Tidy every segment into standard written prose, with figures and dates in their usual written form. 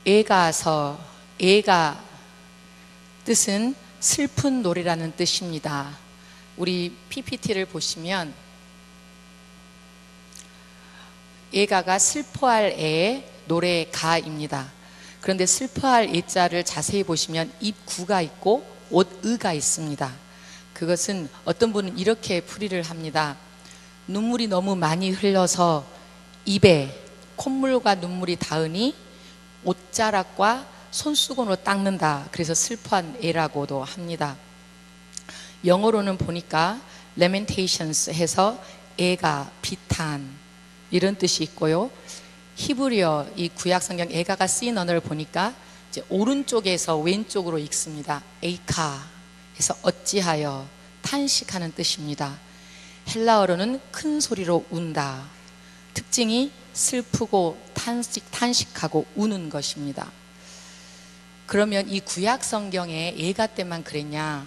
애가서, 애가 뜻은 슬픈 노래라는 뜻입니다. 우리 PPT를 보시면 애가가 슬퍼할 애, 노래가입니다. 그런데 슬퍼할 애자를 자세히 보시면 입구가 있고 옷의가 있습니다. 그것은 어떤 분은 이렇게 풀이를 합니다. 눈물이 너무 많이 흘러서 입에 콧물과 눈물이 닿으니 옷자락과 손수건으로 닦는다. 그래서 슬퍼한 애라고도 합니다. 영어로는 보니까 lamentations 해서 애가, 비탄 이런 뜻이 있고요. 히브리어 이 구약 성경 애가가 쓰인 언어를 보니까 이제 오른쪽에서 왼쪽으로 읽습니다. 에이카 해서 어찌하여, 탄식하는 뜻입니다. 헬라어로는 큰 소리로 운다. 특징이 슬프고 탄식하고 우는 것입니다. 그러면 이 구약 성경에 애가 때만 그랬냐?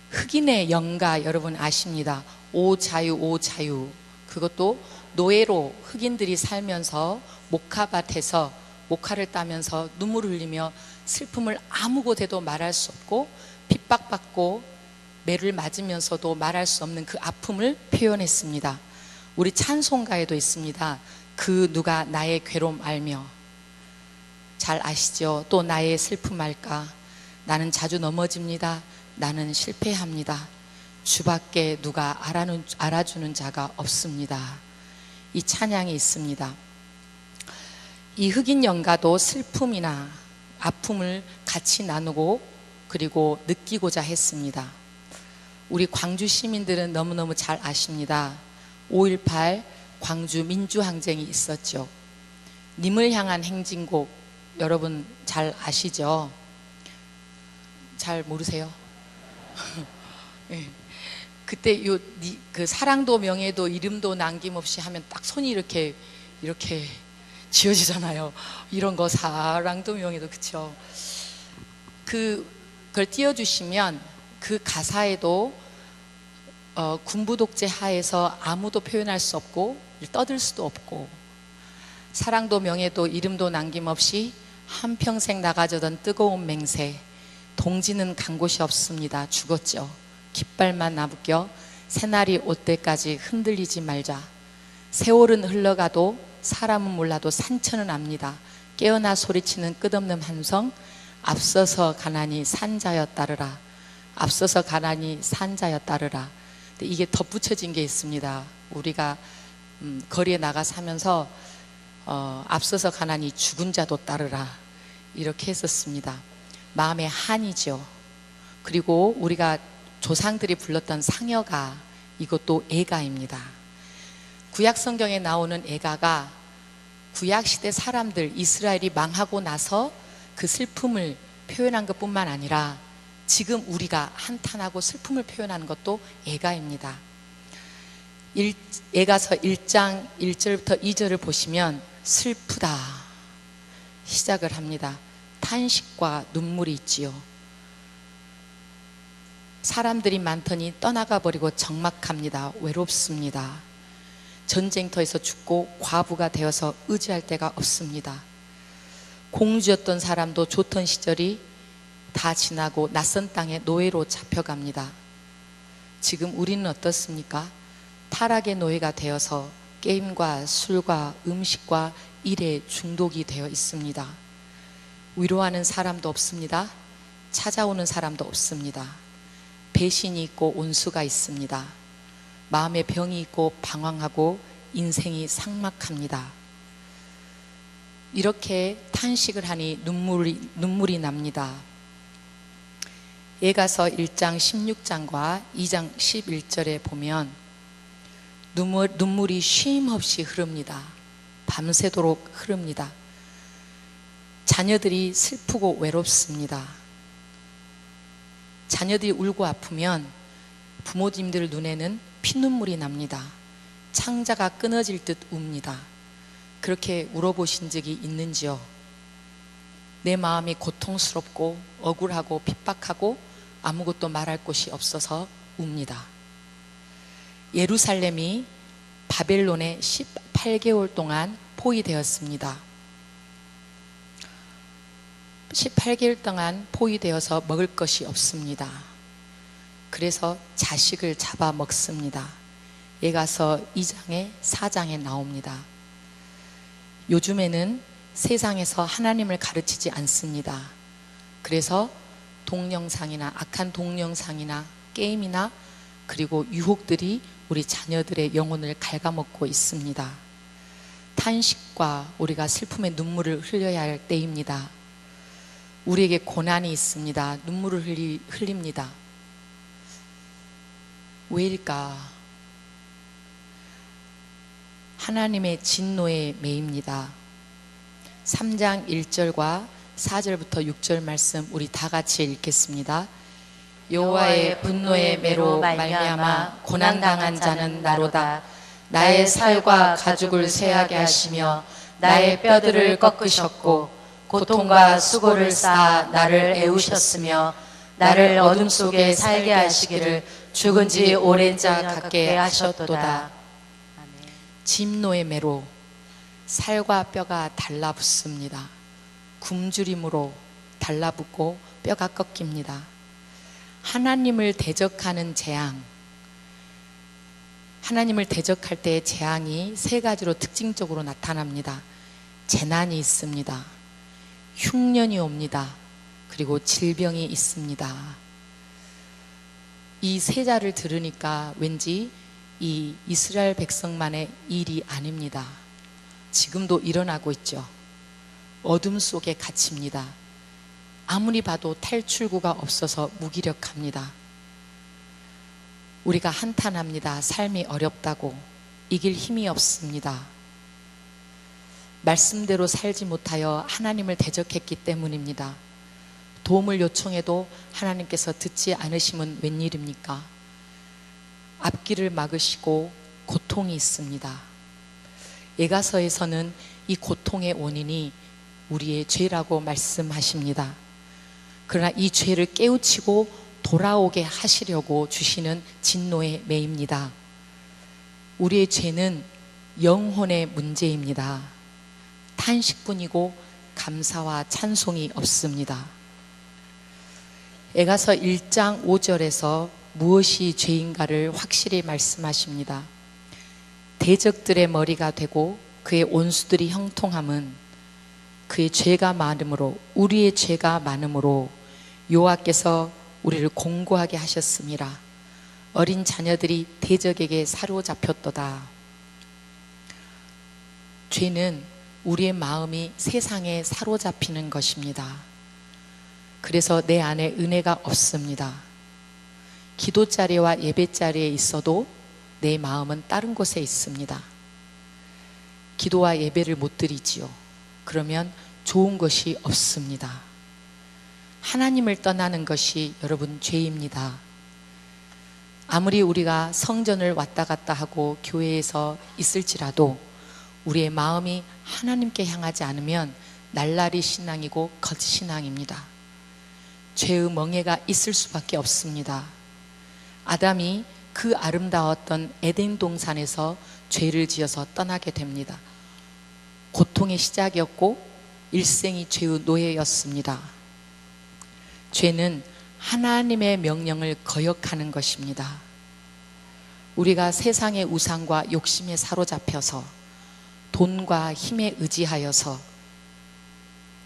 흑인의 영가 여러분 아십니다. 오 자유 오 자유. 그것도 노예로 흑인들이 살면서 목화밭에서 목화를 따면서 눈물을 흘리며 슬픔을 아무 곳에도 말할 수 없고 핍박받고 매를 맞으면서도 말할 수 없는 그 아픔을 표현했습니다. 우리 찬송가에도 있습니다. 그 누가 나의 괴로움 알며. 잘 아시죠? 또 나의 슬픔 알까? 나는 자주 넘어집니다. 나는 실패합니다. 주밖에 누가 알아주는 자가 없습니다. 이 찬양이 있습니다. 이 흑인 영가도 슬픔이나 아픔을 같이 나누고 그리고 느끼고자 했습니다. 우리 광주 시민들은 너무너무 잘 아십니다. 5.18 광주 민주항쟁이 있었죠. 님을 향한 행진곡 여러분 잘 아시죠? 잘 모르세요? 네. 그때 그 사랑도 명예도 이름도 남김없이 하면 딱 손이 이렇게 지어지잖아요. 이런 거 사랑도 명예도 그쵸? 그걸 띄워주시면 그 가사에도 군부 독재 하에서 아무도 표현할 수 없고 떠들 수도 없고 사랑도 명예도 이름도 남김없이 한평생 나가져던 뜨거운 맹세 동지는 간 곳이 없습니다. 죽었죠. 깃발만 나부껴 새날이 올 때까지 흔들리지 말자. 세월은 흘러가도 사람은 몰라도 산천은 압니다. 깨어나 소리치는 끝없는 함성 앞서서 가나니 산자여 따르라. 앞서서 가나니 산자여 따르라. 근데 이게 덧붙여진 게 있습니다. 우리가 거리에 나가 사면서 앞서서 가나니 죽은 자도 따르라 이렇게 했었습니다. 마음의 한이죠. 그리고 우리가 조상들이 불렀던 상여가 이것도 애가입니다. 구약 성경에 나오는 애가가 구약시대 사람들 이스라엘이 망하고 나서 그 슬픔을 표현한 것뿐만 아니라 지금 우리가 한탄하고 슬픔을 표현하는 것도 애가입니다. 애가서 1장 1절부터 2절을 보시면 슬프다 시작을 합니다. 탄식과 눈물이 있지요. 사람들이 많더니 떠나가 버리고 적막합니다. 외롭습니다. 전쟁터에서 죽고 과부가 되어서 의지할 데가 없습니다. 공주였던 사람도 좋던 시절이 다 지나고 낯선 땅에 노예로 잡혀갑니다. 지금 우리는 어떻습니까? 타락의 노예가 되어서 게임과 술과 음식과 일에 중독이 되어 있습니다. 위로하는 사람도 없습니다. 찾아오는 사람도 없습니다. 배신이 있고 온수가 있습니다. 마음에 병이 있고 방황하고 인생이 삭막합니다. 이렇게 탄식을 하니 눈물이 납니다. 예가서 1장 16장과 2장 11절에 보면 눈물이 쉼없이 흐릅니다. 밤새도록 흐릅니다. 자녀들이 슬프고 외롭습니다. 자녀들이 울고 아프면 부모님들 눈에는 피눈물이 납니다. 창자가 끊어질 듯 웁니다. 그렇게 울어보신 적이 있는지요? 내 마음이 고통스럽고 억울하고 핍박하고 아무것도 말할 곳이 없어서 웁니다. 예루살렘이 바벨론에 18개월 동안 포위되었습니다. 18개월 동안 포위되어서 먹을 것이 없습니다. 그래서 자식을 잡아 먹습니다. 예가서 2장에 4장에 나옵니다. 요즘에는 세상에서 하나님을 가르치지 않습니다. 그래서 동영상이나 악한 동영상이나 게임이나 그리고 유혹들이 우리 자녀들의 영혼을 갉아먹고 있습니다. 탄식과 우리가 슬픔의 눈물을 흘려야 할 때입니다. 우리에게 고난이 있습니다. 눈물을 흘립니다. 왜일까? 하나님의 진노의 매입니다. 3장 1절과 4절부터 6절 말씀 우리 다 같이 읽겠습니다. 여호와의 분노의 매로 말미암아 고난당한 자는 나로다. 나의 살과 가죽을 쇠하게 하시며 나의 뼈들을 꺾으셨고 고통과 수고를 쌓아 나를 애우셨으며 나를 어둠 속에 살게 하시기를 죽은 지 오랜 자 같게 하셨도다. 진노의 매로 살과 뼈가 달라붙습니다. 굶주림으로 달라붙고 뼈가 꺾입니다. 하나님을 대적하는 재앙, 하나님을 대적할 때의 재앙이 세 가지로 특징적으로 나타납니다. 재난이 있습니다. 흉년이 옵니다. 그리고 질병이 있습니다. 이 세 자를 들으니까 왠지 이 이스라엘 백성만의 일이 아닙니다. 지금도 일어나고 있죠. 어둠 속에 갇힙니다. 아무리 봐도 탈출구가 없어서 무기력합니다. 우리가 한탄합니다. 삶이 어렵다고. 이길 힘이 없습니다. 말씀대로 살지 못하여 하나님을 대적했기 때문입니다. 도움을 요청해도 하나님께서 듣지 않으시면 웬일입니까? 앞길을 막으시고 고통이 있습니다. 예가서에서는 이 고통의 원인이 우리의 죄라고 말씀하십니다. 그러나 이 죄를 깨우치고 돌아오게 하시려고 주시는 진노의 매입니다. 우리의 죄는 영혼의 문제입니다. 탄식뿐이고 감사와 찬송이 없습니다. 예가서 1장 5절에서 무엇이 죄인가를 확실히 말씀하십니다. 대적들의 머리가 되고 그의 온수들이 형통함은 그의 죄가 많음으로, 우리의 죄가 많음으로 여호와께서 우리를 공고하게 하셨습니다. 어린 자녀들이 대적에게 사로잡혔도다. 죄는 우리의 마음이 세상에 사로잡히는 것입니다. 그래서 내 안에 은혜가 없습니다. 기도 자리와 예배 자리에 있어도 내 마음은 다른 곳에 있습니다. 기도와 예배를 못 드리지요. 그러면 좋은 것이 없습니다. 하나님을 떠나는 것이 여러분 죄입니다. 아무리 우리가 성전을 왔다 갔다 하고 교회에서 있을지라도 우리의 마음이 하나님께 향하지 않으면 날라리 신앙이고 겉신앙입니다. 죄의 멍에가 있을 수밖에 없습니다. 아담이 그 아름다웠던 에덴 동산에서 죄를 지어서 떠나게 됩니다. 고통의 시작이었고 일생이 죄의 노예였습니다. 죄는 하나님의 명령을 거역하는 것입니다. 우리가 세상의 우상과 욕심에 사로잡혀서 돈과 힘에 의지하여서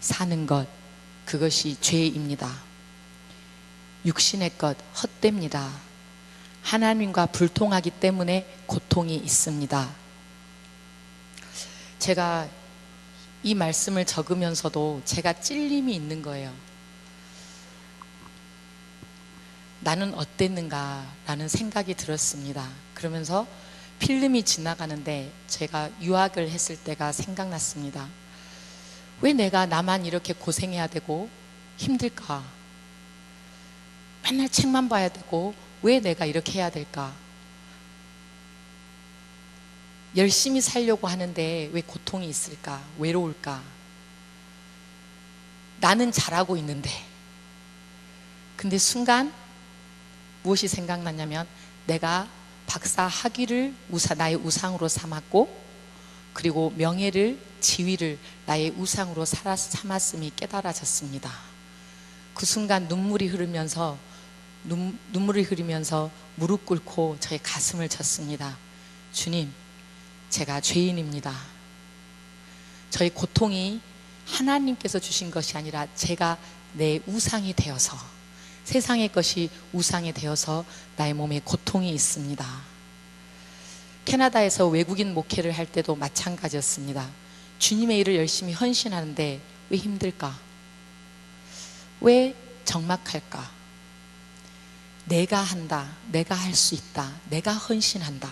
사는 것, 그것이 죄입니다. 육신의 것 헛됩니다. 하나님과 불통하기 때문에 고통이 있습니다. 제가 이 말씀을 적으면서도 제가 찔림이 있는 거예요. 나는 어땠는가 라는 생각이 들었습니다. 그러면서 필름이 지나가는데 제가 유학을 했을 때가 생각났습니다. 왜 내가 나만 이렇게 고생해야 되고 힘들까? 맨날 책만 봐야 되고 왜 내가 이렇게 해야 될까? 열심히 살려고 하는데 왜 고통이 있을까? 외로울까? 나는 잘하고 있는데. 근데 순간 무엇이 생각났냐면 내가 박사 학위를 나의 우상으로 삼았고 그리고 명예를 지위를 나의 우상으로 삼았음이 깨달아졌습니다. 그 순간 눈물이 흐르면서 무릎 꿇고 저의 가슴을 쳤습니다. 주님, 제가 죄인입니다. 저의 고통이 하나님께서 주신 것이 아니라 제가 내 우상이 되어서, 세상의 것이 우상이 되어서 나의 몸에 고통이 있습니다. 캐나다에서 외국인 목회를 할 때도 마찬가지였습니다. 주님의 일을 열심히 헌신하는데 왜 힘들까? 왜 적막할까? 내가 한다, 내가 할 수 있다, 내가 헌신한다,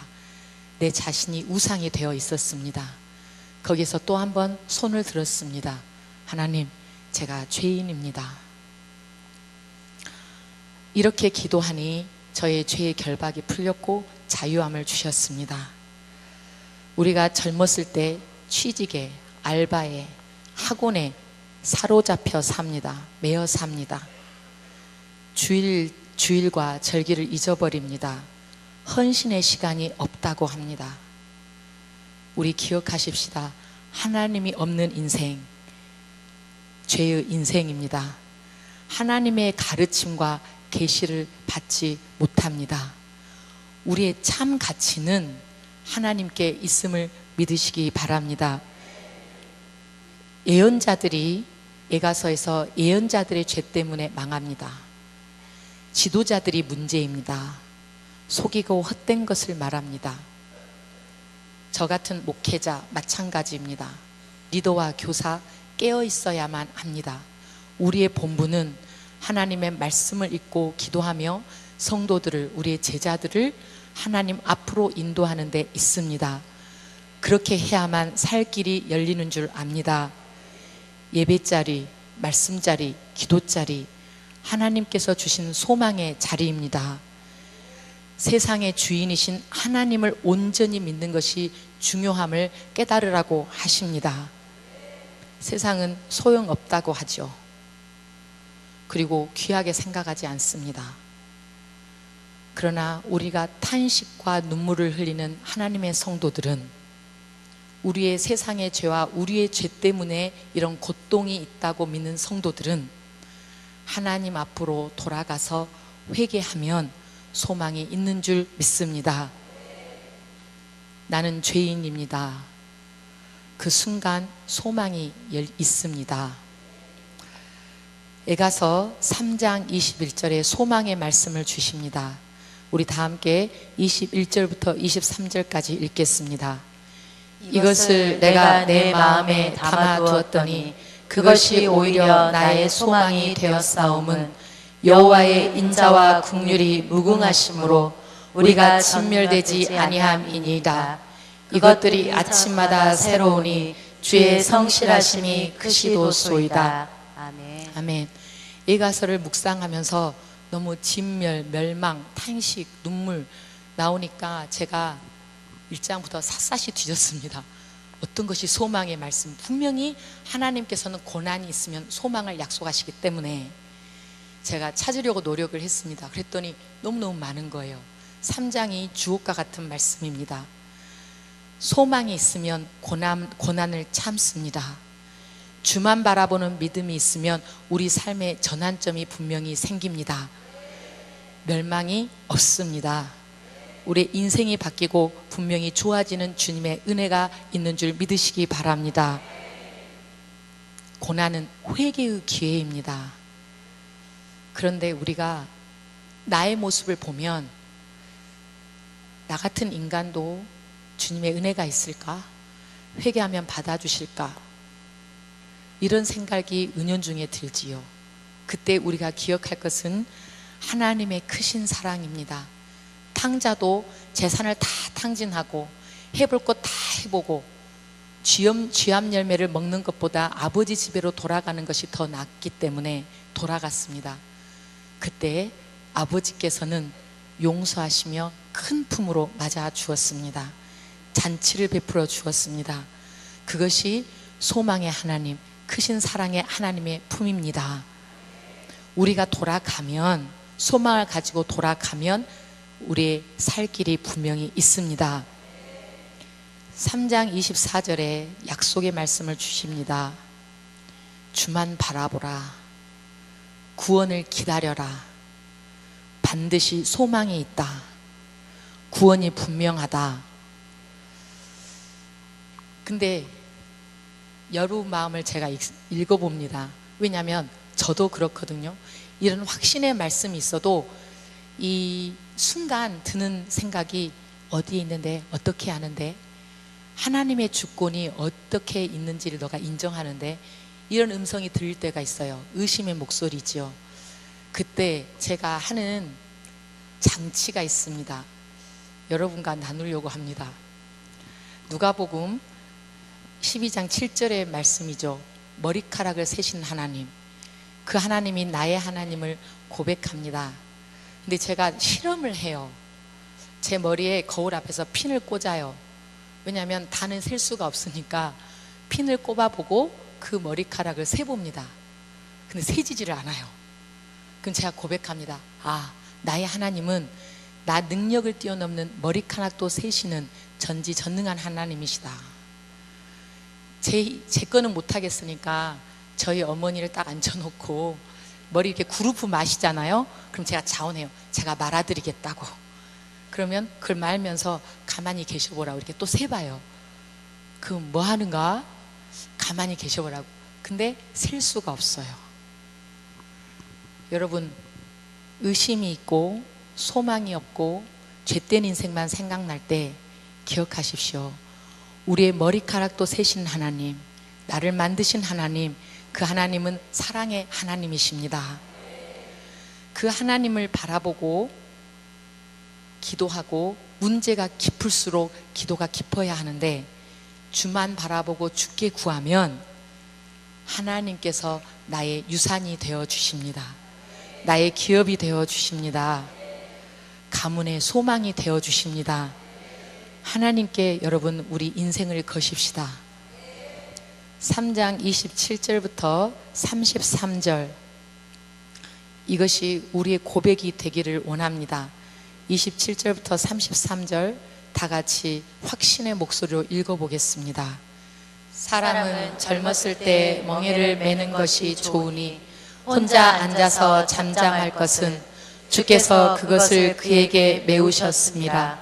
내 자신이 우상이 되어 있었습니다. 거기서 또 한 번 손을 들었습니다. 하나님, 제가 죄인입니다. 이렇게 기도하니 저의 죄의 결박이 풀렸고 자유함을 주셨습니다. 우리가 젊었을 때 취직에, 알바에, 학원에 사로잡혀 삽니다. 매여 삽니다. 주일과 절기를 잊어버립니다. 헌신의 시간이 없다고 합니다. 우리 기억하십시다. 하나님이 없는 인생, 죄의 인생입니다. 하나님의 가르침과 계시를 받지 못합니다. 우리의 참 가치는 하나님께 있음을 믿으시기 바랍니다. 예언자들이 에가서에서 예언자들의 죄 때문에 망합니다. 지도자들이 문제입니다. 속이고 헛된 것을 말합니다. 저 같은 목회자 마찬가지입니다. 리더와 교사 깨어 있어야만 합니다. 우리의 본분은 하나님의 말씀을 읽고 기도하며 성도들을, 우리의 제자들을 하나님 앞으로 인도하는 데 있습니다. 그렇게 해야만 살 길이 열리는 줄 압니다. 예배자리, 말씀자리, 기도자리, 하나님께서 주신 소망의 자리입니다. 세상의 주인이신 하나님을 온전히 믿는 것이 중요함을 깨달으라고 하십니다. 세상은 소용없다고 하죠. 그리고 귀하게 생각하지 않습니다. 그러나 우리가 탄식과 눈물을 흘리는 하나님의 성도들은, 우리의 세상의 죄와 우리의 죄 때문에 이런 고통이 있다고 믿는 성도들은 하나님 앞으로 돌아가서 회개하면 소망이 있는 줄 믿습니다. 나는 죄인입니다. 그 순간 소망이 있습니다. 에가서 3장 21절에 소망의 말씀을 주십니다. 우리 다 함께 21절부터 23절까지 읽겠습니다. 이것을 내가 내 마음에 담아두었더니 그것이 오히려 나의 소망이 되었사옴은 여호와의 인자와 긍휼이 무궁하심으로 우리가 진멸되지 아니함이니이다. 이것들이 아침마다 새로우니 주의 성실하심이 크시도소이다. 아멘. 아멘. 이 가서를 묵상하면서 너무 진멸, 멸망, 탄식, 눈물 나오니까 제가 1장부터 샅샅이 뒤졌습니다. 어떤 것이 소망의 말씀, 분명히 하나님께서는 고난이 있으면 소망을 약속하시기 때문에 제가 찾으려고 노력을 했습니다. 그랬더니 너무너무 많은 거예요. 3장이 주옥과 같은 말씀입니다. 소망이 있으면 고난을 참습니다. 주만 바라보는 믿음이 있으면 우리 삶의 전환점이 분명히 생깁니다. 멸망이 없습니다. 우리 인생이 바뀌고 분명히 좋아지는 주님의 은혜가 있는 줄 믿으시기 바랍니다. 고난은 회개의 기회입니다. 그런데 우리가 나의 모습을 보면 나 같은 인간도 주님의 은혜가 있을까? 회개하면 받아주실까? 이런 생각이 은연중에 들지요. 그때 우리가 기억할 것은 하나님의 크신 사랑입니다. 탕자도 재산을 다 탕진하고 해볼 것 다 해보고 쥐암 열매를 먹는 것보다 아버지 집으로 돌아가는 것이 더 낫기 때문에 돌아갔습니다. 그때 아버지께서는 용서하시며 큰 품으로 맞아 주었습니다. 잔치를 베풀어 주었습니다. 그것이 소망의 하나님, 크신 사랑의 하나님의 품입니다. 우리가 돌아가면, 소망을 가지고 돌아가면 우리의 살 길이 분명히 있습니다. 3장 24절에 약속의 말씀을 주십니다. 주만 바라보라. 구원을 기다려라. 반드시 소망이 있다. 구원이 분명하다. 근데 여러분 마음을 제가 읽어봅니다. 왜냐하면 저도 그렇거든요. 이런 확신의 말씀이 있어도 이 순간 드는 생각이 어디에 있는데, 어떻게 하는데, 하나님의 주권이 어떻게 있는지를 너가 인정하는데, 이런 음성이 들릴 때가 있어요. 의심의 목소리지요. 그때 제가 하는 장치가 있습니다. 여러분과 나누려고 합니다. 누가복음 12장 7절의 말씀이죠. 머리카락을 세신 하나님, 그 하나님이 나의 하나님을 고백합니다. 근데 제가 실험을 해요. 제 머리에 거울 앞에서 핀을 꽂아요. 왜냐하면 다는 셀 수가 없으니까 핀을 꼽아보고 그 머리카락을 세봅니다. 근데 세지지를 않아요. 그럼 제가 고백합니다. 아, 나의 하나님은 나 능력을 뛰어넘는 머리카락도 세시는 전지전능한 하나님이시다. 제 거는 못하겠으니까 저희 어머니를 딱 앉혀놓고 머리 이렇게 그루프 마시잖아요. 그럼 제가 자원해요. 제가 말아드리겠다고. 그러면 그걸 말면서 가만히 계셔보라고 이렇게 또 세봐요. 그럼 뭐 하는가? 가만히 계셔보라고. 근데 셀 수가 없어요. 여러분, 의심이 있고 소망이 없고 죄된 인생만 생각날 때 기억하십시오. 우리의 머리카락도 세신 하나님, 나를 만드신 하나님, 그 하나님은 사랑의 하나님이십니다. 그 하나님을 바라보고 기도하고 문제가 깊을수록 기도가 깊어야 하는데, 주만 바라보고 주께 구하면 하나님께서 나의 유산이 되어 주십니다. 나의 기업이 되어 주십니다. 가문의 소망이 되어 주십니다. 하나님께 여러분 우리 인생을 거십시다. 3장 27절부터 33절, 이것이 우리의 고백이 되기를 원합니다. 27절부터 33절 다 같이 확신의 목소리로 읽어보겠습니다. 사람은 젊었을 때 멍에를 매는 것이 좋으니 혼자 앉아서 잠잠할 것은 주께서 그것을 그에게 메우셨습니다.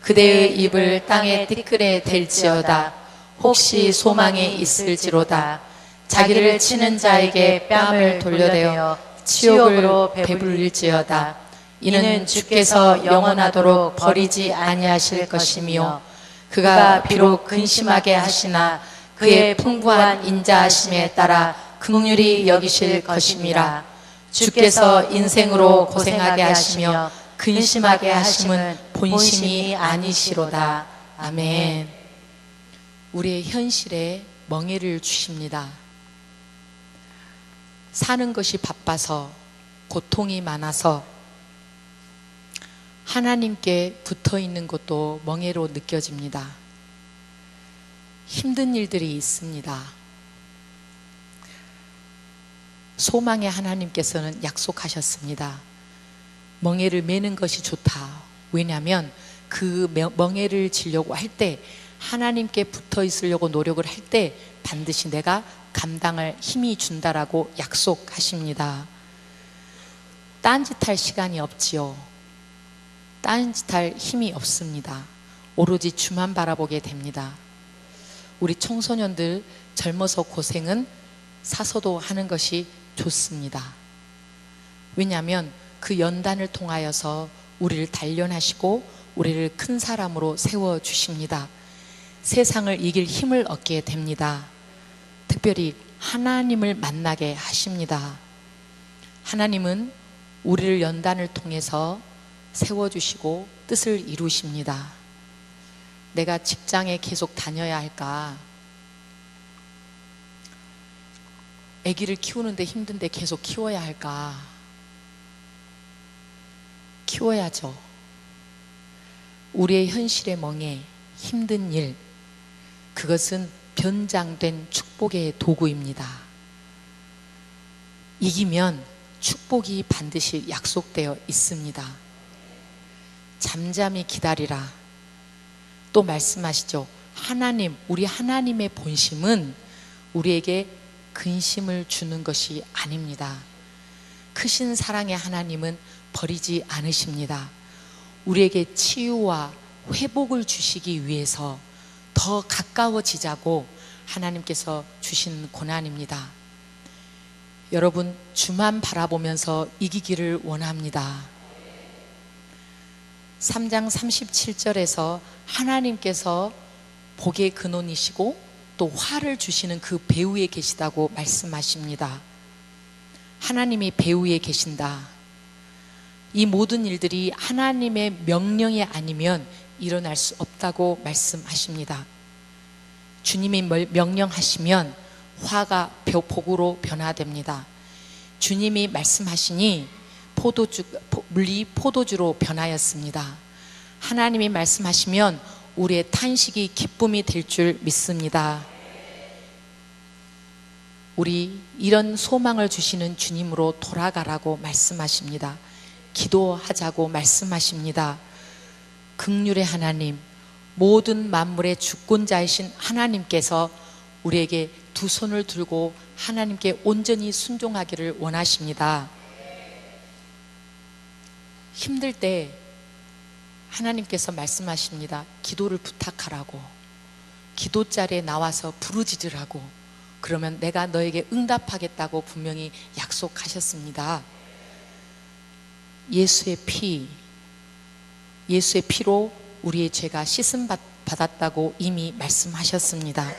그대의 입을 땅에 띠끌에 댈지어다. 혹시 소망이 있을지로다. 자기를 치는 자에게 뺨을 돌려대어 치욕으로 배불릴지어다. 이는 주께서 영원하도록 버리지 아니하실 것이며, 그가 비록 근심하게 하시나 그의 풍부한 인자하심에 따라 긍휼히 여기실 것임이라. 주께서 인생으로 고생하게 하시며 근심하게 하심은 본심이 아니시로다. 아멘. 우리의 현실에 멍에를 주십니다. 사는 것이 바빠서, 고통이 많아서 하나님께 붙어 있는 것도 멍에로 느껴집니다. 힘든 일들이 있습니다. 소망의 하나님께서는 약속하셨습니다. 멍에를 매는 것이 좋다. 왜냐하면 그 멍에를 지려고 할 때, 하나님께 붙어 있으려고 노력을 할 때 반드시 내가 감당할 힘이 준다라고 약속하십니다. 딴짓할 시간이 없지요. 딴짓할 힘이 없습니다. 오로지 주만 바라보게 됩니다. 우리 청소년들 젊어서 고생은 사서도 하는 것이 좋습니다. 왜냐하면 그 연단을 통하여서 우리를 단련하시고 우리를 큰 사람으로 세워주십니다. 세상을 이길 힘을 얻게 됩니다. 특별히 하나님을 만나게 하십니다. 하나님은 우리를 연단을 통해서 세워주시고 뜻을 이루십니다. 내가 직장에 계속 다녀야 할까? 아기를 키우는데 힘든데 계속 키워야 할까? 키워야죠. 우리의 현실의 멍에, 힘든 일, 그것은 변장된 축복의 도구입니다. 이기면 축복이 반드시 약속되어 있습니다. 잠잠히 기다리라. 또 말씀하시죠. 우리 하나님의 본심은 우리에게 근심을 주는 것이 아닙니다. 크신 사랑의 하나님은 버리지 않으십니다. 우리에게 치유와 회복을 주시기 위해서 더 가까워지자고 하나님께서 주신 고난입니다. 여러분, 주만 바라보면서 이기기를 원합니다. 3장 37절에서 하나님께서 복의 근원이시고 또 화를 주시는 그 배후에 계시다고 말씀하십니다. 하나님이 배후에 계신다. 이 모든 일들이 하나님의 명령이 아니면 일어날 수 없다고 말씀하십니다. 주님이 명령하시면 화가 복으로 변화됩니다. 주님이 말씀하시니 물이 포도주로 변하였습니다. 하나님이 말씀하시면 우리의 탄식이 기쁨이 될 줄 믿습니다. 우리 이런 소망을 주시는 주님으로 돌아가라고 말씀하십니다. 기도하자고 말씀하십니다. 긍휼의 하나님, 모든 만물의 주권자이신 하나님께서 우리에게 두 손을 들고 하나님께 온전히 순종하기를 원하십니다. 힘들 때 하나님께서 말씀하십니다. 기도를 부탁하라고, 기도 자리에 나와서 부르짖으라고, 그러면 내가 너에게 응답하겠다고 분명히 약속하셨습니다. 예수의 피로 우리의 죄가 씻음 받았다고 이미 말씀하셨습니다.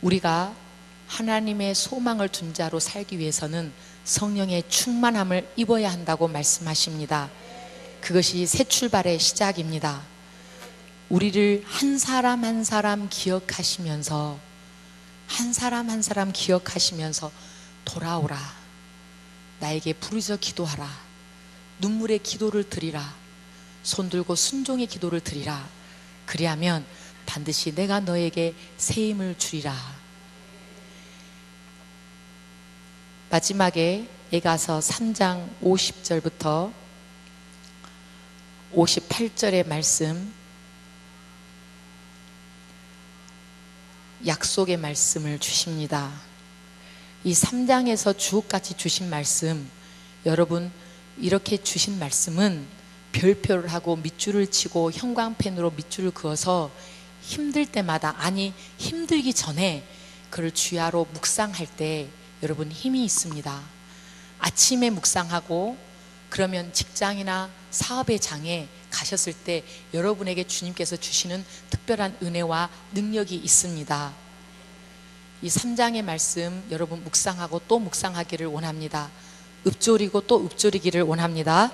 우리가 하나님의 소망을 둔 자로 살기 위해서는 성령의 충만함을 입어야 한다고 말씀하십니다. 그것이 새 출발의 시작입니다. 우리를 한 사람 한 사람 기억하시면서 돌아오라, 나에게 부르짖어 기도하라, 눈물의 기도를 드리라, 손 들고 순종의 기도를 드리라. 그리하면 반드시 내가 너에게 새 힘을 주리라. 마지막에 에가서 3장 50절부터 58절의 말씀, 약속의 말씀을 주십니다. 이 3장에서 주옥같이 주신 말씀, 여러분, 이렇게 주신 말씀은 별표를 하고 밑줄을 치고 형광펜으로 밑줄을 그어서 힘들 때마다, 아니 힘들기 전에 그를 주야로 묵상할 때 여러분 힘이 있습니다. 아침에 묵상하고 그러면 직장이나 사업의 장에 가셨을 때 여러분에게 주님께서 주시는 특별한 은혜와 능력이 있습니다. 이 3장의 말씀 여러분 묵상하고 또 묵상하기를 원합니다. 읊조리고 또 읊조리기를 원합니다.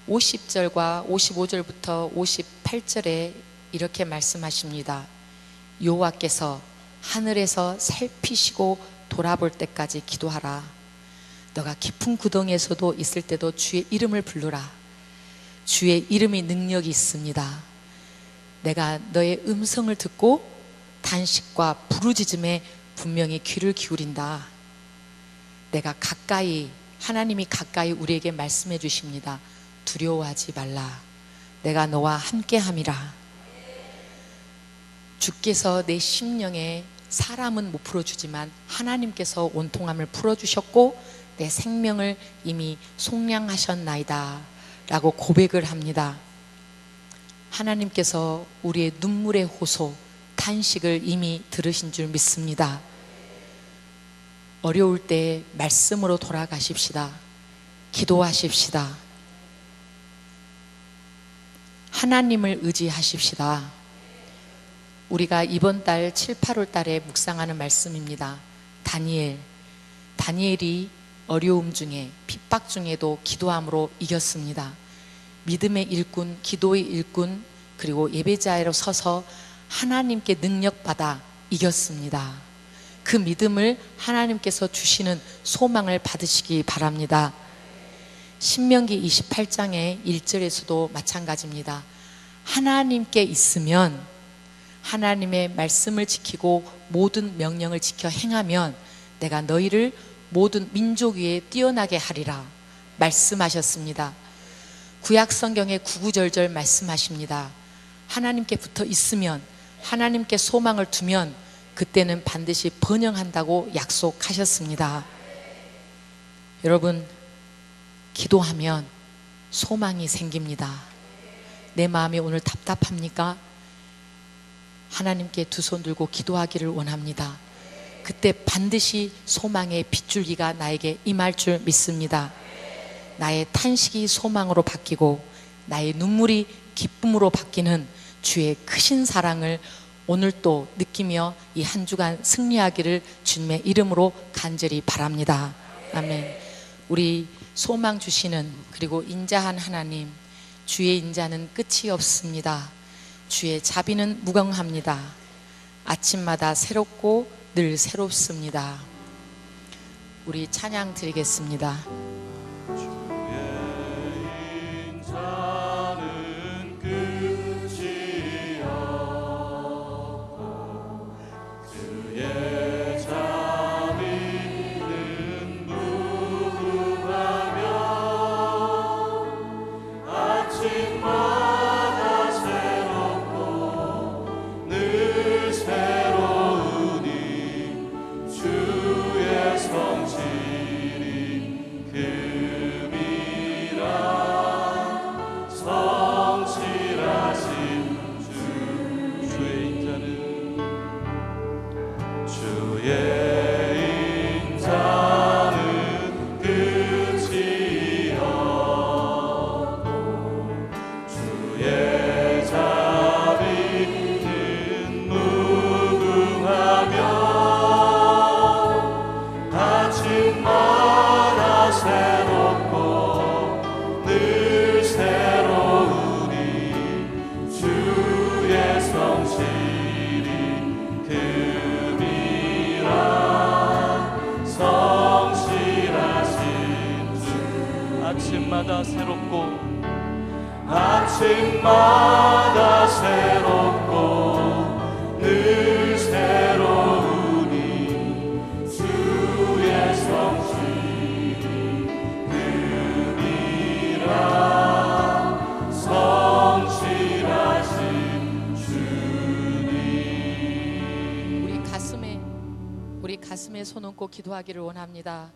50절과 55절부터 58절에 이렇게 말씀하십니다. 여호와께서 하늘에서 살피시고 돌아볼 때까지 기도하라. 너가 깊은 구덩이에서도 있을 때도 주의 이름을 부르라. 주의 이름이 능력이 있습니다. 내가 너의 음성을 듣고 단식과 부르짖음에 분명히 귀를 기울인다. 내가 가까이, 하나님이 가까이 우리에게 말씀해 주십니다. 두려워하지 말라. 내가 너와 함께함이라. 주께서 내 심령에, 사람은 못 풀어주지만 하나님께서 온통함을 풀어주셨고 내 생명을 이미 속량하셨나이다 라고 고백을 합니다. 하나님께서 우리의 눈물의 호소, 탄식을 이미 들으신 줄 믿습니다. 어려울 때 말씀으로 돌아가십시다. 기도하십시다. 하나님을 의지하십시다. 우리가 이번 달 7, 8월 달에 묵상하는 말씀입니다. 다니엘이 어려움 중에, 핍박 중에도 기도함으로 이겼습니다. 믿음의 일꾼, 기도의 일꾼, 그리고 예배자로 서서 하나님께 능력받아 이겼습니다. 그 믿음을 하나님께서 주시는 소망을 받으시기 바랍니다. 신명기 28장의 1절에서도 마찬가지입니다. 하나님께 있으면, 하나님의 말씀을 지키고 모든 명령을 지켜 행하면 내가 너희를 모든 민족 위에 뛰어나게 하리라 말씀하셨습니다. 구약 성경의 구구절절 말씀하십니다. 하나님께 붙어 있으면, 하나님께 소망을 두면 그때는 반드시 번영한다고 약속하셨습니다. 여러분, 기도하면 소망이 생깁니다. 내 마음이 오늘 답답합니까? 하나님께 두 손 들고 기도하기를 원합니다. 그때 반드시 소망의 빗줄기가 나에게 임할 줄 믿습니다. 나의 탄식이 소망으로 바뀌고 나의 눈물이 기쁨으로 바뀌는 주의 크신 사랑을 오늘 또 느끼며 이 한 주간 승리하기를 주님의 이름으로 간절히 바랍니다. 아멘. 우리 소망 주시는, 그리고 인자한 하나님, 주의 인자는 끝이 없습니다. 주의 자비는 무궁합니다. 아침마다 새롭고 늘 새롭습니다. 우리 찬양 드리겠습니다. 아침마다 새롭고 아침마다 새롭고 늘 새로우니 주의 성실이 흠이라 성실하신 주님. 우리 가슴에 손 얹고 기도하기를 원합니다.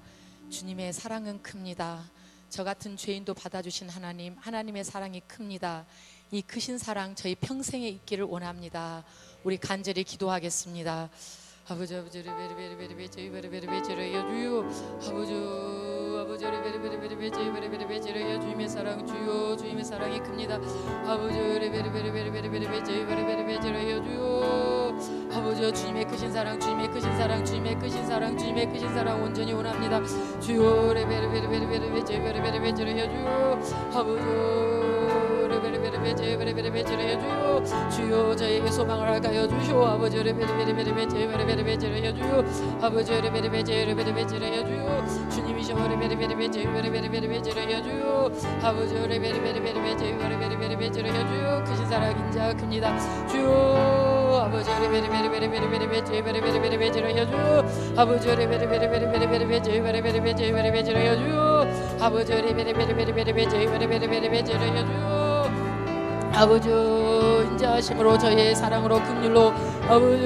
주님의 사랑은 큽니다. 저 같은 죄인도 받아주신 하나님, 하나님의 사랑이 큽니다. 이 크신 사랑 저희 평생에 있기를 원합니다. 우리 간절히 기도하겠습니다. 아버지, 아버지, 베리베리베리베리 저희 베리베리베리베리 주여, 아버지, 베리베리베리베리 저희 주님의 사랑 주여, 주님의 사랑이 큽니다. 아버지, 베리베리베리베리 저희 베리베리베리 주여, 아버지, 주님의 크신 사랑, 주님의 크신 사랑, 주님의 크신 사랑, 주님의 크신 사랑 온전히 원합니다. 주여, 베리베리베리 저희 베리베리베리 주여, 아버지, 주여, 저에게 소망을 할까요 주시오. 아버지, 주여, 아버지, 주여, 주님이셔, 주여, 아버지, 주여, 크신 사랑 인자 큽니다. 주여, 아버지, 주여, 아버지, 주여, 아버지, 인자하심으로 저희의 사랑으로 긍휼로 아버지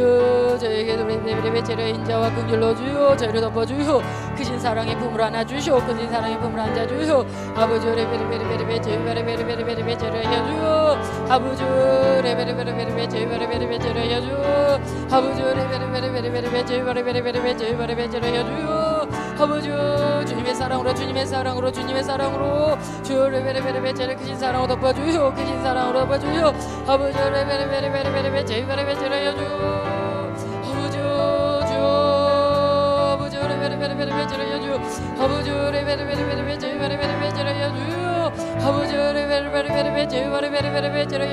저에게도 베리베리베리 인자와 긍휼로 주여 저희를 덮어주여. 크신 사랑의 품을 안아 주시오. 크신 사랑의 품을 안아 주시오. 아버지 베리베리베리 저희 베리베리베리 주여, 아버지 베리베리베리 저희 베리베리베리 주여, 아버지 베리베리베리 저희 베리베리베리 주여, 아버지 주님의 사랑으로, 주님의 사랑으로, 주님의 사랑으로 주여, 베리베리베리 저희 크신 사랑으로 덮어주여. 크신 사랑으로 덮어주여. 아버지 베리베리베리 저희 베리베리 주여, 아버지 주여, 아버지 베리베리베리 주여, 아버지 베리베리베리 저희 베리베리 주여, 아버지 베리베리베리 저희 베리베리 주여,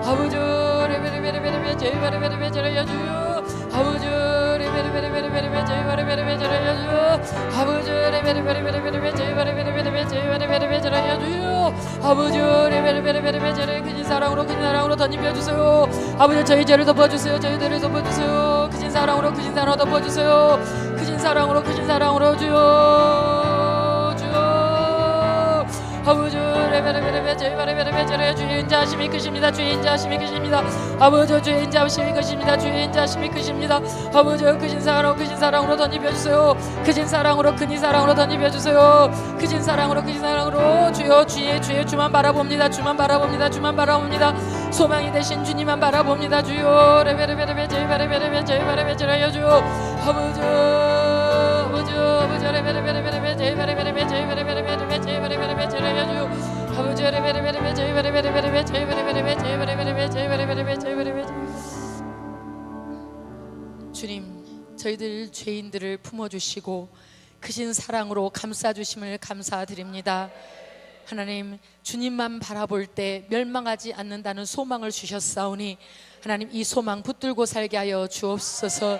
아버지 베리베리베리 저희 베리베리 주여, 아버지 베리베리베리 저희 베리베리 주여, 아버지 베리베리베리 저희 베리베리 주여, 아버지 베리베리베리 저희 크신 사랑으로, 크신 사랑으로 던짐 주세요. 아버지, 저희 죄를 덮어주세요. 저희 죄를 덮어주세요. 크신 사랑으로, 크신 사랑으로 덮어주세요. 크신 사랑으로, 크신 사랑으로 주여, 주여, 아버지 레베레베레베 제바레베레베 주의 인자하심이 크십니다. 주의 인자하심이 크십니다. 아버지 주의 인자하심이 크십니다. 주의 인자하심이 크십니다. 아버지 크신 사랑으로 덧입혀주세요. 크신 사랑으로 크니 사랑으로 덧입혀주세요. 크신 사랑으로 크신 사랑으로 주여 주의 주만 바라봅니다. 주만 바라봅니다. 주만 바라봅니다. 소망이 되신 주님만 바라봅니다. 주여 레베레베레베 제바레베레베 제바레베레 주여 아버지 레베레베레베 제바레베레베 제바레베레베 제바레베레베 주여 아버지 레베레베레베 제바레베레베 제바레베레베 제바레베레베 제바레베레베 제바레베레 주님 저희들 죄인들을 품어주시고 크신 사랑으로 감싸주심을 감사드립니다. 하나님 주님만 바라볼 때 멸망하지 않는다는 소망을 주셨사오니 하나님 이 소망 붙들고 살게 하여 주옵소서.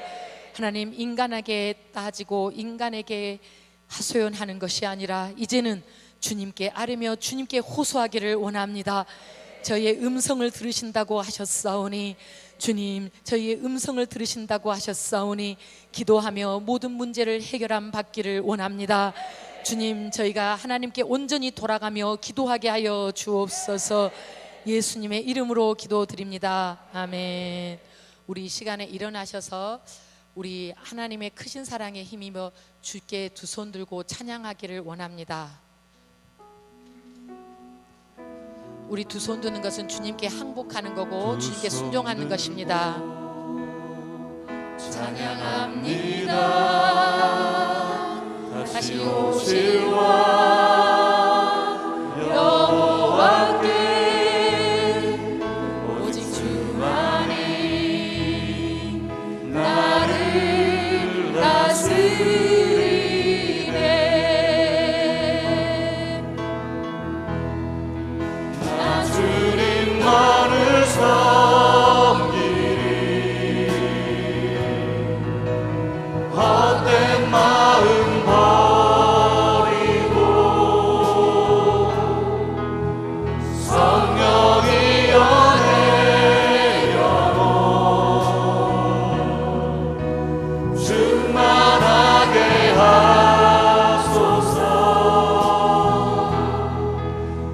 하나님 인간에게 따지고 인간에게 하소연하는 것이 아니라 이제는 주님께 아뢰며 주님께 호소하기를 원합니다. 저희의 음성을 들으신다고 하셨사오니 주님 저희의 음성을 들으신다고 하셨사오니 기도하며 모든 문제를 해결함 받기를 원합니다. 주님 저희가 하나님께 온전히 돌아가며 기도하게 하여 주옵소서. 예수님의 이름으로 기도드립니다. 아멘. 우리 이 시간에 일어나셔서 우리 하나님의 크신 사랑에 힘입어 주께 두 손 들고 찬양하기를 원합니다. 우리 두 손 드는 것은 주님께 항복하는 거고 주님께 순종하는 것입니다. 찬양합니다. 다시 오실 왕 여호와께 오직 주만이 나를 다스리네. 나 주님만을 섬기리 헛된 마음 성령이 연애 영혼 충만하게 하소서.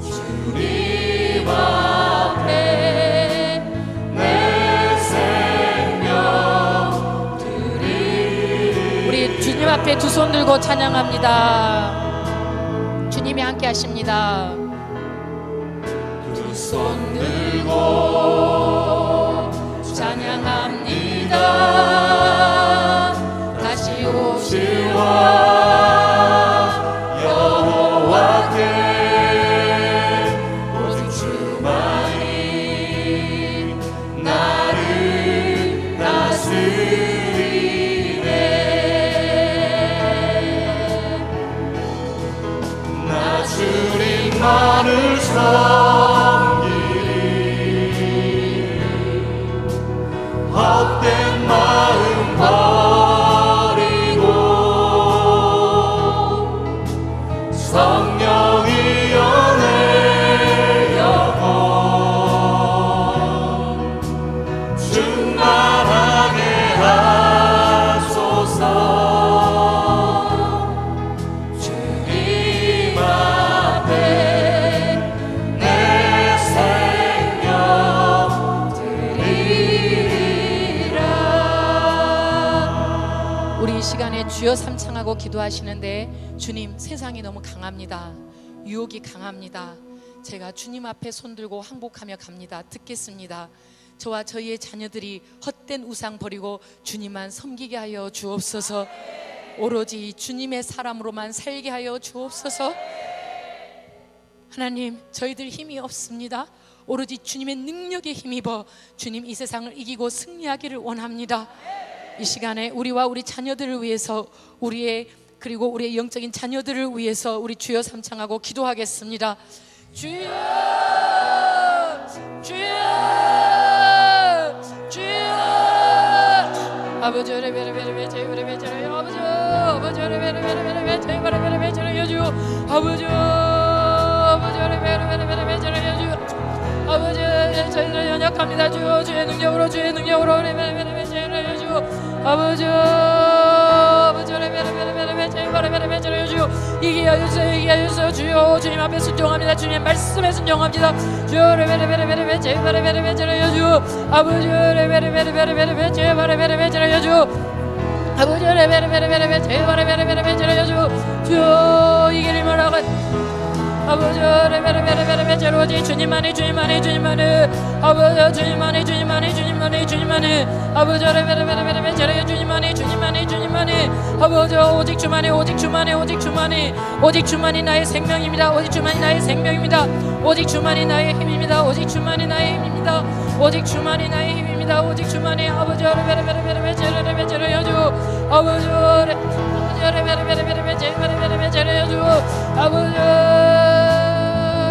주님 앞에 내 생명 드리리. 우리 주님 앞에 두 손 들고 찬양합니다. 주님이 함께 하십니다. 손 들고 찬양합니다. 다시 오실 왕 여호와께 오직 주만이 나를 다스리네. 나 주님만을 헛된 마음 버리고 성령이 연애 영혼 충만하게 하소서. 주님 앞에 내 생명 드리리라. 우리 이 시간에 주여 삼창하고 기도하시는데 주님 세상이 너무 강합니다. 유혹이 강합니다. 제가 주님 앞에 손들고 항복하며 갑니다. 듣겠습니다. 저와 저희의 자녀들이 헛된 우상 버리고 주님만 섬기게 하여 주옵소서. 오로지 주님의 사람으로만 살게 하여 주옵소서. 하나님 저희들 힘이 없습니다. 오로지 주님의 능력에 힘입어 주님 이 세상을 이기고 승리하기를 원합니다. 이 시간에 우리와 우리 자녀들을 위해서 그리고 우리의 영적인 자녀들을 위해서 우리 주여 삼창하고 기도하겠습니다. 주여 주여 주여 아버지 레베레베레베 제베레베 제레 아버지 레베레베레베 제베레베레 제레 여주 아버지 레베레베레베 제레 여주 아버지 저희들 연약합니다. 주여 주의 능력으로 레베레베레베 제레 여주 아버지 레베레베레베 제베레베레 제레 여주 이게 하여 주세요. 이게 하여 주세요. 주여 주님 앞에 순종합니다. 주님 말씀에 순종합니다. 주여 레베레베레베레베 제바레베레베 제라여 주 아버지 레베레베레베레베 제바레베레베 제라여 주 아버지 레베레베레베레 제바레베레베레 제라여 주 주여 이 길을 말하고 아버지 레베레베레베레 제로지 주님만이 주님만이 주님만이 아버지 주님만이 주님만이 주님만이 주님만이 아버지 레베레베레베레 제로지 주님만이 주님만이 주님만이 아버지 오직 주만이 오직 주만이 오직 주만이 오직 주만이 나의 생명입니다. 오직 주만이 나의 생명입니다. 오직 주만이 나의 힘입니다. 오직 주만이 나의 힘입니다. 오직 주만이 나의 힘입니다. 오직 주만이 아버지 레베레베레베레 제로레베 제로여주 아버지 레베레베레베레 제로레베 제로여주 아버지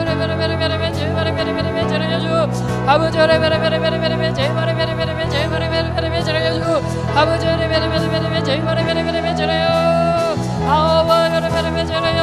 레베레베레베레 제바레베레베레 제로여주 아버지 레베레베레베레 제바레베레베레 제바레베레베레 제로여주 아버지 레베레베레베레 제바레베레베레 제로여 아버지 레베레베레 제로여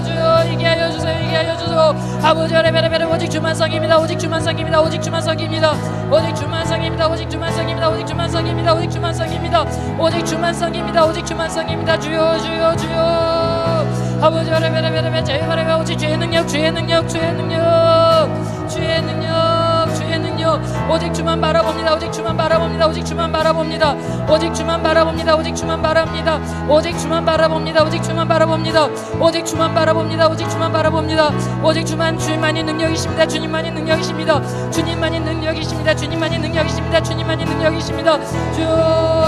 주여 이게 하여 주세요. 이게 하여 주소 아버지 레베레베레 오직 주만 성입니다. 오직 주만 성입니다. 오직 주만 성입니다. 오직 주만 성입니다. 오직 주만 성입니다. 오직 주만 성입니다. 오직 주만 성입니다. 오직 주만 성입니다. 오직 주만 성입니다. 주여 주여 주여 아버지 레베레베레 제바레베 오직 주의 능력 주의 능력 주의 능력 주의 능력 주의 능력 오직 주만 바라봅니다. 오직 주만 바라봅니다. 오직 주만 바라봅니다. 오직 주만 바라봅니다. 오직 주만 바라봅니다. 오직 주만 바라봅니다. 오직 주만 바라봅니다. 오직 주만 바라봅니다. 오직 주만 바라봅니다. 오직 주만 주님만이 능력이십니다. 주님만이 능력이십니다. 주님만이 능력이십니다. 주님만이 능력이십니다. 주님만이 능력이십니다. 주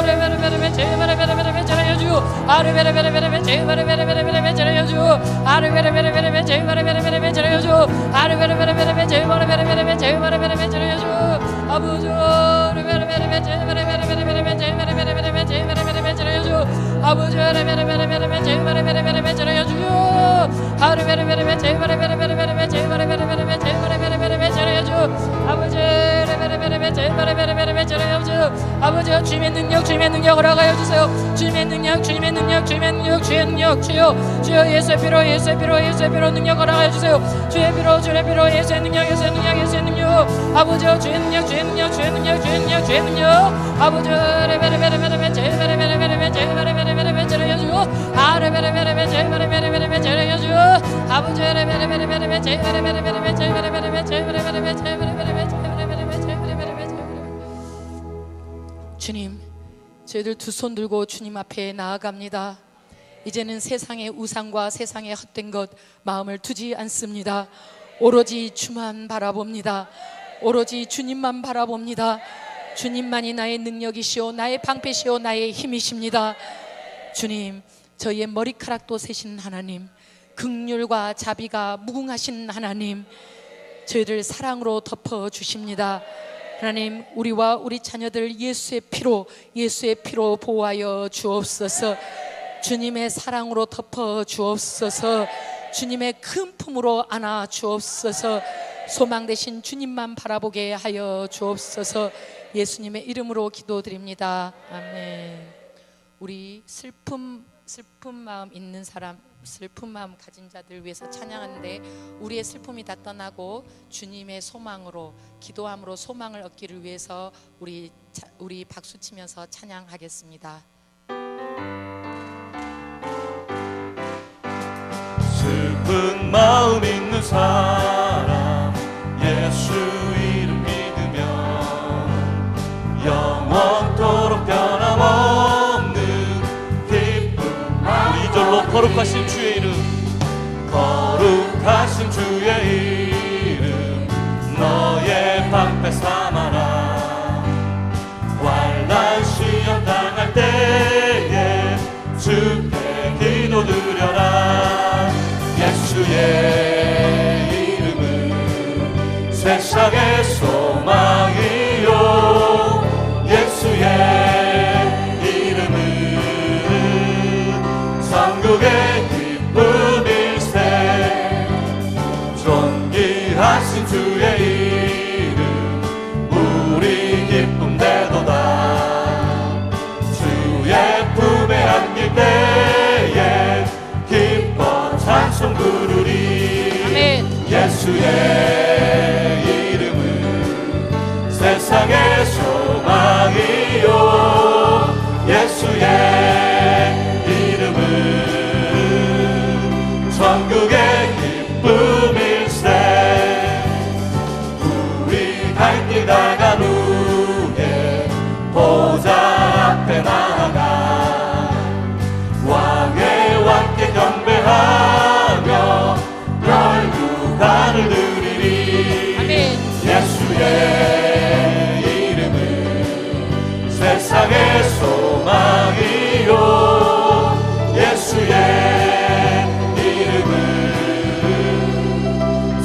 레베레베레 제바레베레베레 제라여 주 아레베레베레베레 제바레베레베레 제라여 주 아레베레베레베레 제바레베레베레 제라여 주 아레베레베레베레 제바레베레베레 제바레베레베 제라여 주 아버지 레베레베레 제바레베레베레 제바레베레베레 제바레베레베 제라여 주 아버지 레베레베레베레 제바레베레베레 제라여 주 아레베레베레 제바레베레베레 제바레베레베레 제바레베레베레 제라여 주 아버지 레베레베레 제바레베레베레 제라여 주 아버지 주님의 능력 허락하여 주세요. 주님의 능력 주님의 능력 주님의 능력 주의 능력 주여 예수의 피로 예수의 피로 예수의 피로 능력 허락하여 주세요. 주의 피로 주의 피로 예수의 능력 예수의 능력 예수의 능력 아버지 주의 능력 주의 능력 주의 능력 주의 능력 주의 능력 아버지 레베레베레베레 제바레베레베레 제바레베레베레 제라여 주 아레베레베레 제바레베레베레 제라여 주 아버지 레베레베레베레 제바레베레베레 제바레베레베 제바레베레베 제바레베레베 주님 저희들 두 손 들고 주님 앞에 나아갑니다. 이제는 세상의 우상과 세상의 헛된 것 마음을 두지 않습니다. 오로지 주만 바라봅니다. 오로지 주님만 바라봅니다. 주님만이 나의 능력이시오 나의 방패시오 나의 힘이십니다. 주님 저희의 머리카락도 세신 하나님 긍휼과 자비가 무궁하신 하나님 저희를 사랑으로 덮어주십니다. 하나님 우리와 우리 자녀들 예수의 피로 보호하여 주옵소서. 주님의 사랑으로 덮어 주옵소서. 주님의 큰 품으로 안아 주옵소서. 소망 되신 주님만 바라보게 하여 주옵소서. 예수님의 이름으로 기도드립니다. 아멘. 우리 슬픈 마음 있는 사람, 슬픈 마음 가진 자들 위해서 찬양하는데 우리의 슬픔이 다 떠나고 주님의 소망으로 기도함으로 소망을 얻기를 위해서 우리 박수치면서 찬양하겠습니다. 슬픈 마음 있는 사람 예수 이름 믿으면 영원토록 변함없는 기쁨 우리 절로 거룩하신 주의 이름 거룩하신 주의 이름 너의 방패 삼아라 환난 시험 당할 때에 주께 기도드려라 예수의 이름은 세상의 소망이요 예수의 이름은 천국의 기쁨일세 존귀하신 주의 이름 우리 기쁨 되도다 주의 품에 안길 때에 기뻐 찬송 부르리 아멘. 예수의 이름은 세상의 소망이요 예수의 이름은 세상의 소망이요 예수의 이름은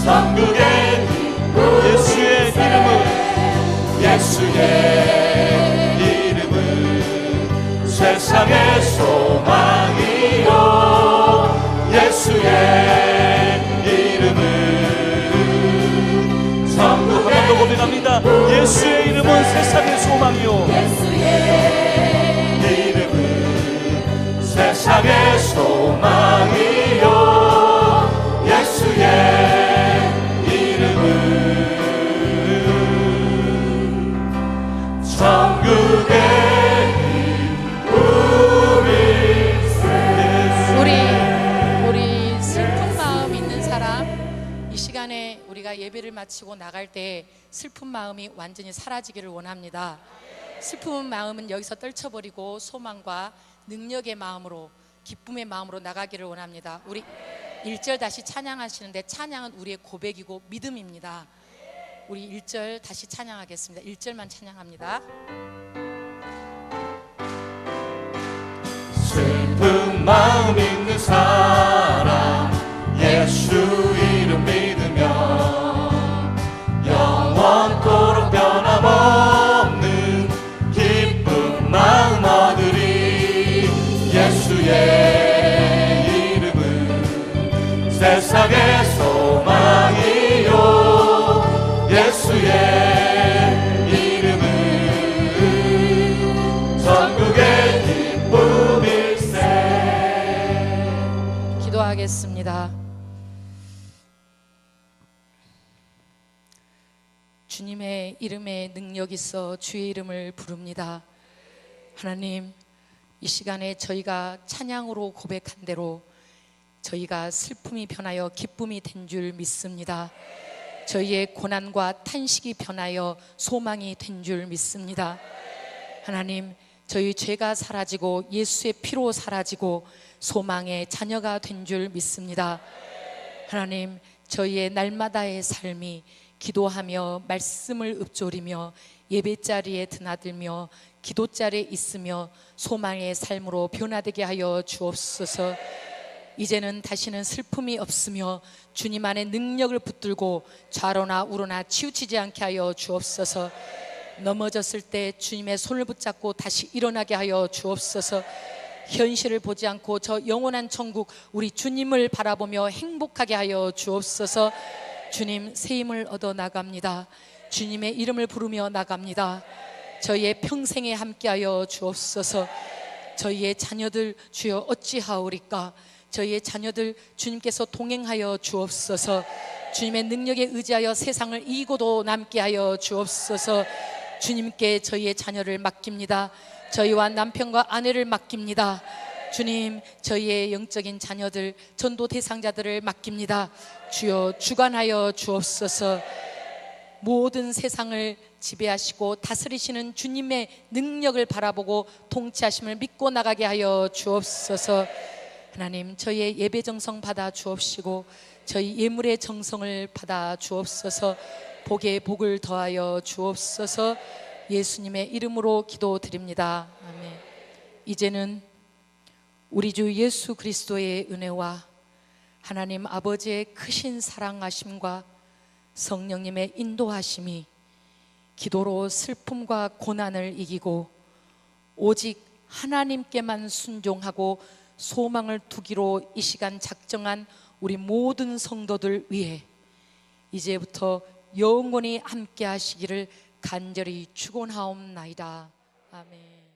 천국의 예수의 이름은 세상의 소망이요 예수의 이름은 천국의 한번더 고백합니다. 예수의 이름은 세상의 소망이요 예수의 이름은 세상의 소망이요 예수의 이름은 천국의 우리 슬픈 마음 있는 사람, 이 시간에 우리가 예배를 마치고 나갈 때 슬픈 마음이 완전히 사라지기를 원합니다. 슬픈 마음은 여기서 떨쳐버리고 소망과 능력의 마음으로, 기쁨의 마음으로 나가기를 원합니다. 우리 1절 다시 찬양하시는데, 찬양은 우리의 고백이고 믿음입니다. 우리 1절 다시 찬양하겠습니다. 1절만 찬양합니다. 슬픈 마음 있는 사람 예수 이름 믿으며 영원토록 변함없는 기쁜 마음 얻으리 예수의 이름은 세상의 소망이요 예수의 이름은 천국의 기쁨일세. 기도하겠습니다. 주님의 이름에 능력 있어 주의 이름을 부릅니다. 하나님, 이 시간에 저희가 찬양으로 고백한 대로 저희가 슬픔이 변하여 기쁨이 된 줄 믿습니다. 저희의 고난과 탄식이 변하여 소망이 된 줄 믿습니다. 하나님, 저희 죄가 사라지고 예수의 피로 사라지고 소망의 자녀가 된 줄 믿습니다. 하나님, 저희의 날마다의 삶이 기도하며 말씀을 읊조리며 예배자리에 드나들며 기도자리에 있으며 소망의 삶으로 변화되게 하여 주옵소서. 이제는 다시는 슬픔이 없으며 주님 안에 능력을 붙들고 좌로나 우로나 치우치지 않게 하여 주옵소서. 넘어졌을 때 주님의 손을 붙잡고 다시 일어나게 하여 주옵소서. 현실을 보지 않고 저 영원한 천국 우리 주님을 바라보며 행복하게 하여 주옵소서. 주님, 새 힘을 얻어 나갑니다. 주님의 이름을 부르며 나갑니다. 저희의 평생에 함께하여 주옵소서. 저희의 자녀들 주여 어찌하오리까? 저희의 자녀들 주님께서 동행하여 주옵소서. 주님의 능력에 의지하여 세상을 이기고도 남게 하여 주옵소서. 주님께 저희의 자녀를 맡깁니다. 저희와 남편과 아내를 맡깁니다. 주님, 저희의 영적인 자녀들, 전도 대상자들을 맡깁니다. 주여 주관하여 주옵소서. 모든 세상을 지배하시고 다스리시는 주님의 능력을 바라보고 통치하심을 믿고 나가게 하여 주옵소서. 하나님, 저희의 예배 정성 받아 주옵시고 저희 예물의 정성을 받아 주옵소서. 복에 복을 더하여 주옵소서. 예수님의 이름으로 기도드립니다. 아멘. 이제는 우리 주 예수 그리스도의 은혜와 하나님 아버지의 크신 사랑하심과 성령님의 인도하심이 기도로 슬픔과 고난을 이기고 오직 하나님께만 순종하고 소망을 두기로 이 시간 작정한 우리 모든 성도들 위해 이제부터 영원히 함께 하시기를 간절히 축원하옵나이다. 아멘.